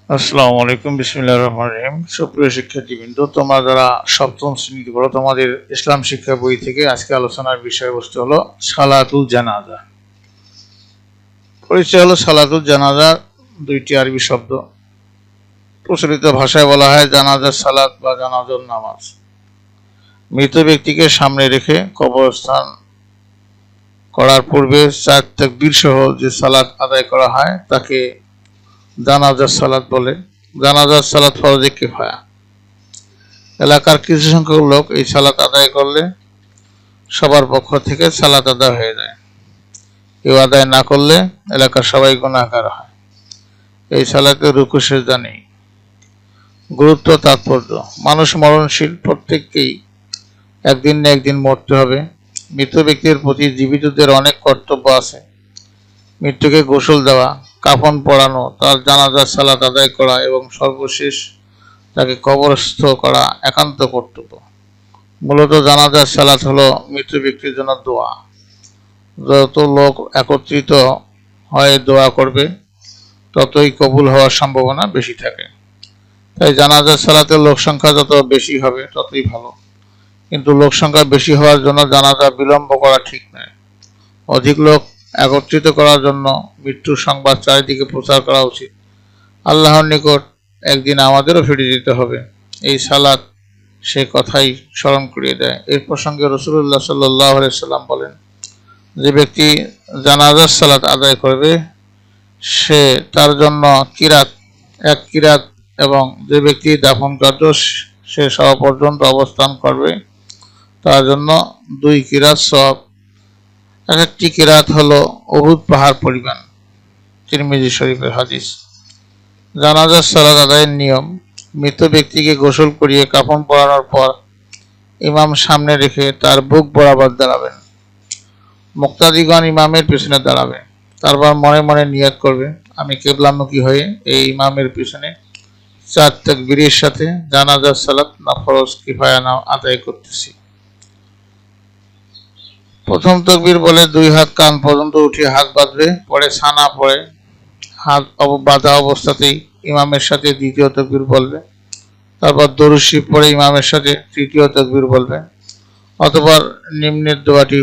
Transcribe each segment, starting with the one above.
আসসালামু আলাইকুম, বিসমিল্লাহির রহমানির রহিম। সুপ্রিয় শিক্ষার্থীবৃন্দ, তোমরা যারা সপ্তম শ্রেণীতে পড়ো, তোমাদের ইসলাম শিক্ষা বই থেকে আজকে আলোচনার বিষয়বস্তু হলো সালাতুল জানাজা। পরিচয় হলো সালাতুল জানাজা দুইটি আরবি শব্দ। প্রচলিত ভাষায় বলা হয় জানাজার সালাত বা জানাজার নামাজ। মৃত ব্যক্তিকে সামনে রেখে কবরস্থান করার পূর্বে 4 তাকবীর সহ যে সালাত আদায় করা হয় তাকে জানাজার সালাত বলে। জানাজার সালাত ফরজে কিফায়া। এলাকার কিছু সংখ্যক লোক এই সালাত আদায় করলে সবার পক্ষ থেকে সালাত আদায় হয়ে যায়। কেউ আদায় না করলে এলাকার সবাই গুনাহগার হয়। এই সালাতে রুকু সিজদা নেই। গুরুত্ব তাৎপর্য: মানুষ মরণশীল, প্রত্যেককেই একদিন না একদিন মরতে হবে। মৃত ব্যক্তির প্রতি জীবিতদের অনেক কর্তব্য আছে। মৃত্যুকে গোসল দেওয়া, কাফন পরানো, তার জানাজার সালাত আদায় করা এবং সর্বশেষ তাকে কবরস্থ করা একান্ত কর্তব্য। মূলত জানাজার সালাত হলো মৃত ব্যক্তির জন্য দোয়া। যত লোক একত্রিত হয়ে দোয়া করবে ততই কবুল হওয়ার সম্ভাবনা বেশি থাকে। তাই জানাজার সালাতের লোক সংখ্যা যত বেশি হবে ততই ভালো। কিন্তু লোক সংখ্যা বেশি হওয়ার জন্য জানাজা বিলম্ব করা ঠিক নয়। অধিক লোক একত্রিত করার জন্য মৃত্যুর সংবাদ চারিদিকে প্রচার করা উচিত। আল্লাহর নিকট একদিন আমাদেরও ফিরে যেতে হবে, এই সালাত সে কথাই স্মরণ করিয়ে দেয়। এই প্রসঙ্গে রাসূলুল্লাহ সাল্লাল্লাহু আলাইহি সাল্লাম বলেন, যে ব্যক্তি জানাজার সালাত আদায় করবে সে তার জন্য এক কিরাত এবং যে ব্যক্তি দাফন কার্য শেষ হওয়া পর্যন্ত অবস্থান করবে তার জন্য 2 কিরাত সওয়াব। এক একটি কিরাত হলো উহুদ পাহাড় পরিমাণ। তিরমিজি শরীফের হাদিস। জানাজার সালাত আদায়ের নিয়ম: মৃত ব্যক্তিকে গোসল করিয়ে কাফন পরানোর পর ইমাম সামনে রেখে তার বুক বরাবর দাঁড়াবেন। মুক্তাদিগণ ইমামের পেছনে দাঁড়াবে। তারপর মনে মনে নিয়ত করবে, আমি কিবলামুখী হয়ে এই ইমামের পিছনে 4 তাকবীরের সাথে জানাজার সালাত না ফরজ কিফায়া না আদায় করতেছি। প্রথম তাকবীর বলে 2 হাত কান পর্যন্ত উঠিয়ে হাত বাঁধবে, পরে ছানা পড়ে হাত বাঁধা অবস্থাতেই ইমামের সাথে দ্বিতীয় তাকবীর বলবে। তারপর দরুদ শরীফ পড়ে ইমামের সাথে তৃতীয় তাকবীর বলবে। অতঃপর নিম্নের দোয়াটি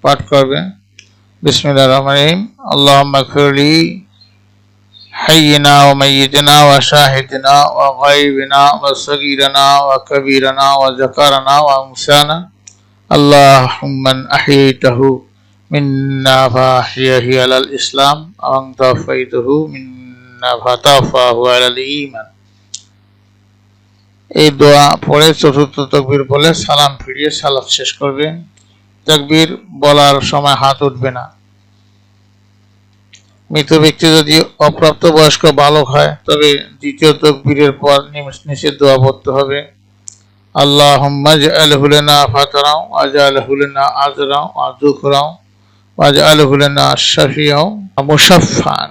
পাঠ করবে, বিসমিল্লাহির রহমানির রহিম, আল্লাহুম্মা গফিরলি হাইয়িনা ওয়া মাইয়িতিনা ওয়া শাহিদিনা ওয়া গায়বিনা ওয়া সগীরানা ওয়া কাবীরানা ওয়া যাকারানা ওয়া উনসানা আল্লাহুম্মা আহইতাহু মিন্না ফাহইয়াহু আলাল ইসলাম ওয়া তাওফাইতাহু মিন্না ফাতাওফাহু আলাল ঈমান। এই দোয়া পড়ে চতুর্থ তাকবীর বলে সালাম ফিরিয়ে সালাত শেষ করবে। তাকবীর বলার সময় হাত উঠবে না। মৃত ব্যক্তি যদি অপ্রাপ্তবয়স্ক বালক হয় তবে দ্বিতীয় তাকবীরের পর নিচের দোয়া পড়তে হবে, আল্লাহুম্মা ইজআলহু লানা ফাতরাও ওয়াজআলহু লানা আজরাও ওয়া যুকরাও ওয়াজআলহু লানা শাফিয়াও ওয়া মুশাফফান।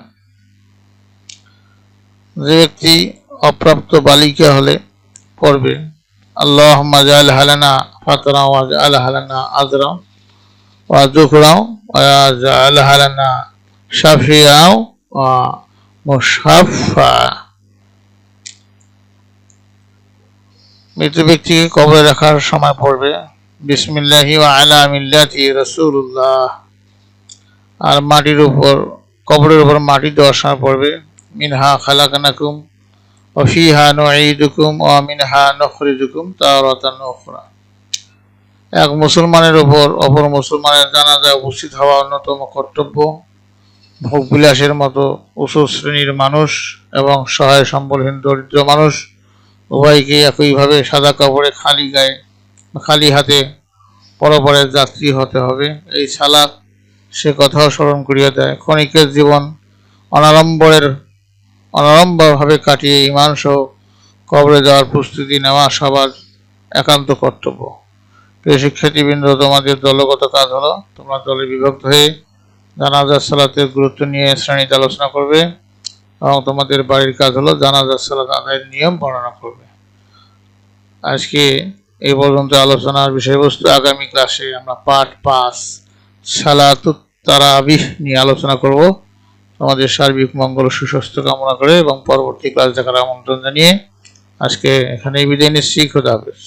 যে ব্যক্তি অপ্রাপ্ত বালিকা হলে পড়বে, আল্লাহুম্মা ইজআলহা লানা ফাতরাও ওয়াজআলহা লানা আজরাও ওয়া যুকরাও ওয়াজআলহা লানা শাফিয়াও ওয়া মুশাফফা। মৃত ব্যক্তিকে কবরে রাখার সময় পড়বে, বিসমিল্লাহি ওয়া আলা মিল্লাতি রাসূলুল্লাহ। আর কবরের উপর মাটি দেওয়ার সময় পড়বে, মিনহা খালাকনাকুম ওয়া ফিহা নুঈদুকুম ওয়া মিনহা নুখরিজুকুম তারাতান উখরা। এক মুসলমানের উপর অপর মুসলমানের জানাজায় উপস্থিত হওয়া অন্যতম কর্তব্য। ভোগবিলাসের মতো উঁচু শ্রেণীর মানুষ এবং সহায় সম্বলহীন দরিদ্র মানুষ উভয়কে একইভাবে সাদা কাপড়ে খালি হাতে পরপরের যাত্রী হতে হবে। এই সালাত সে কথাও স্মরণ করিয়ে দেয়। ক্ষণিকের জীবন অনাড়ম্বরভাবে কাটিয়ে ঈমান সহ কবরে যাওয়ার প্রস্তুতি নেওয়া সবার একান্ত কর্তব্য। প্রিয় শিক্ষার্থীবৃন্দ, তোমাদের দলগত কাজ হলো তোমরা দলে বিভক্ত হয়ে জানাজার সালাতের গুরুত্ব নিয়ে শ্রেণীতে আলোচনা করবে এবং তোমাদের বাড়ির কাজ হলো জানাজার সালাত আদায়ের নিয়ম বর্ণনা করবে। আজকে এই পর্যন্ত আলোচনার বিষয়বস্তু। আগামী ক্লাসে আমরা পাঠ 5 সালাতুত তারাবিহ নিয়ে আলোচনা করব। তোমাদের সার্বিক মঙ্গল ও সুস্বাস্থ্য কামনা করে এবং পরবর্তী ক্লাস দেখার আমন্ত্রণ জানিয়ে আজকে এখানেই বিদায় নিচ্ছি। খোদা হাফেজ।